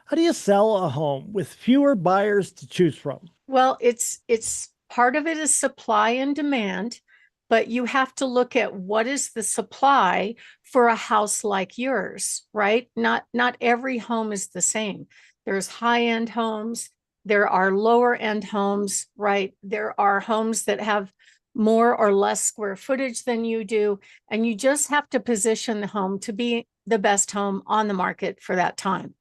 How do you sell a home with fewer buyers to choose from? Well, it's part of it is supply and demand, but you have to look at what is the supply for a house like yours, right? Not every home is the same. There's high-end homes, there are lower-end homes, right? There are homes that have more or less square footage than you do, and you just have to position the home to be the best home on the market for that time.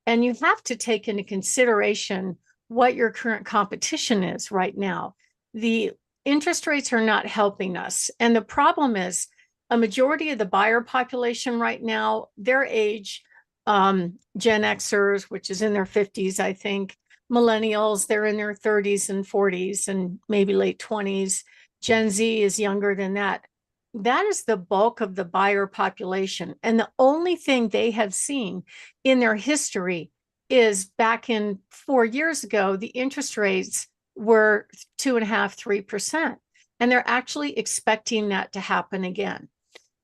And you have to take into consideration what your current competition is right now. The interest rates are not helping us. And the problem is a majority of the buyer population right now, their age, Gen Xers, which is in their 50s, I think, millennials, they're in their 30s and 40s and maybe late 20s. Gen Z is younger than that. That is the bulk of the buyer population. And the only thing they have seen in their history is back in 4 years ago, the interest rates were 2.5%, 3%. And they're actually expecting that to happen again.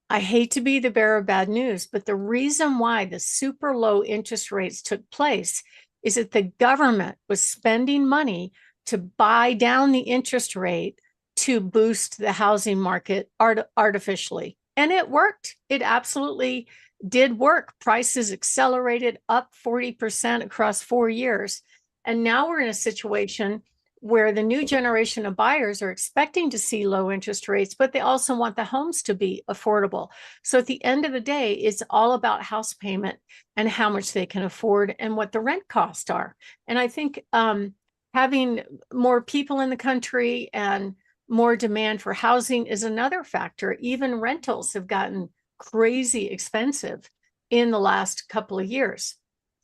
I hate to be the bearer of bad news, but the reason why the super low interest rates took place is that the government was spending money to buy down the interest rate to boost the housing market artificially. And it worked. It absolutely did work. Prices accelerated up 40% across 4 years. And now we're in a situation where the new generation of buyers are expecting to see low interest rates, but they also want the homes to be affordable. So at the end of the day, it's all about house payment and how much they can afford and what the rent costs are. And I think having more people in the country and more demand for housing is another factor. Even rentals have gotten crazy expensive in the last couple of years.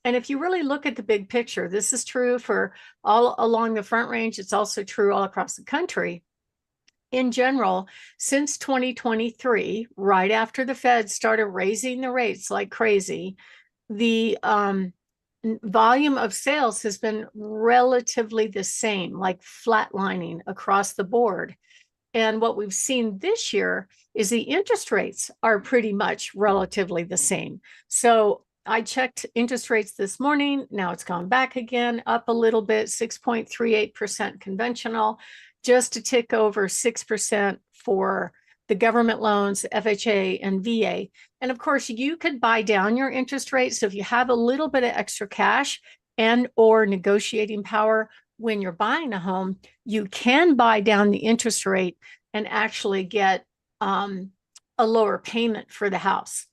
And if you really look at the big picture, this is true for all along the Front Range. It's also true all across the country. In general, since 2023, right after the Fed started raising the rates like crazy, the volume of sales has been relatively the same, like flatlining across the board. And what we've seen this year is the interest rates are pretty much relatively the same. So I checked interest rates this morning. Now it's gone back again, up a little bit, 6.38% conventional, just a tick over 6% for the government loans, FHA and VA. And of course, you could buy down your interest rate. So if you have a little bit of extra cash and or negotiating power when you're buying a home, you can buy down the interest rate and actually get a lower payment for the house.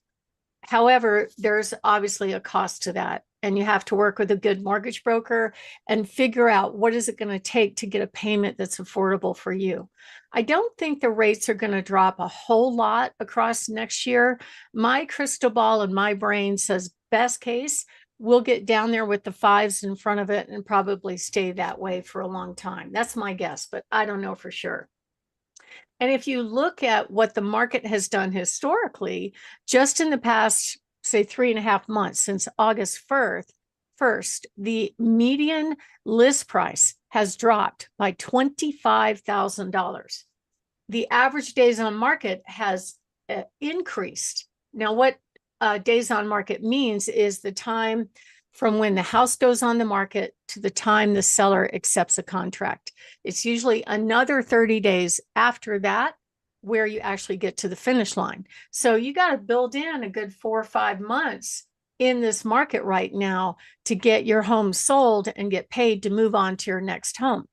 However, there's obviously a cost to that. And you have to work with a good mortgage broker and figure out what is it going to take to get a payment that's affordable for you. I don't think the rates are going to drop a whole lot across next year. My crystal ball and my brain says best case, we'll get down there with the fives in front of it and probably stay that way for a long time. That's my guess, but I don't know for sure. And if you look at what the market has done historically, just in the past, say, 3.5 months since August 1st, the median list price has dropped by $25,000. The average days on market has increased. Now, what days on market means is the time from when the house goes on the market to the time the seller accepts a contract. It's usually another 30 days after that where you actually get to the finish line. So you got to build in a good 4 or 5 months in this market right now to get your home sold and get paid to move on to your next home.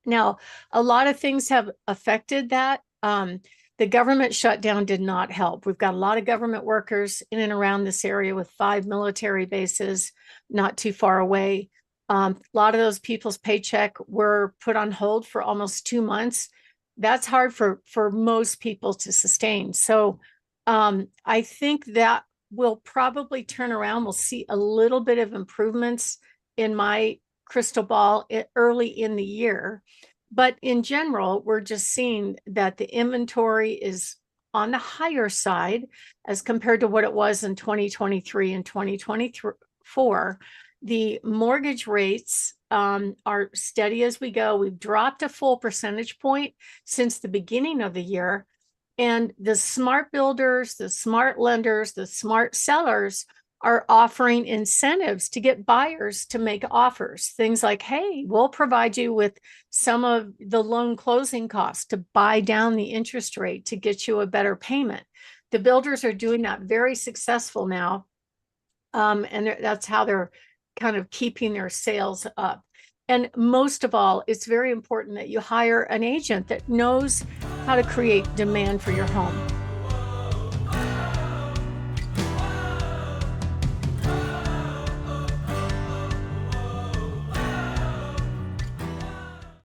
Now, a lot of things have affected that. The government shutdown did not help. We've got a lot of government workers in and around this area with 5 military bases not too far away. A lot of those people's paycheck were put on hold for almost 2 months. That's hard for most people to sustain. So I think that will probably turn around. We'll see a little bit of improvements in my crystal ball early in the year. But in general, we're just seeing that the inventory is on the higher side as compared to what it was in 2023 and 2024. The mortgage rates are steady as we go. We've dropped a full percentage point since the beginning of the year. And the smart builders, the smart lenders, the smart sellers are offering incentives to get buyers to make offers. Things like, hey, we'll provide you with some of the loan closing costs to buy down the interest rate to get you a better payment. The builders are doing that very successful now. And that's how they're kind of keeping their sales up. And most of all, it's very important that you hire an agent that knows how to create demand for your home.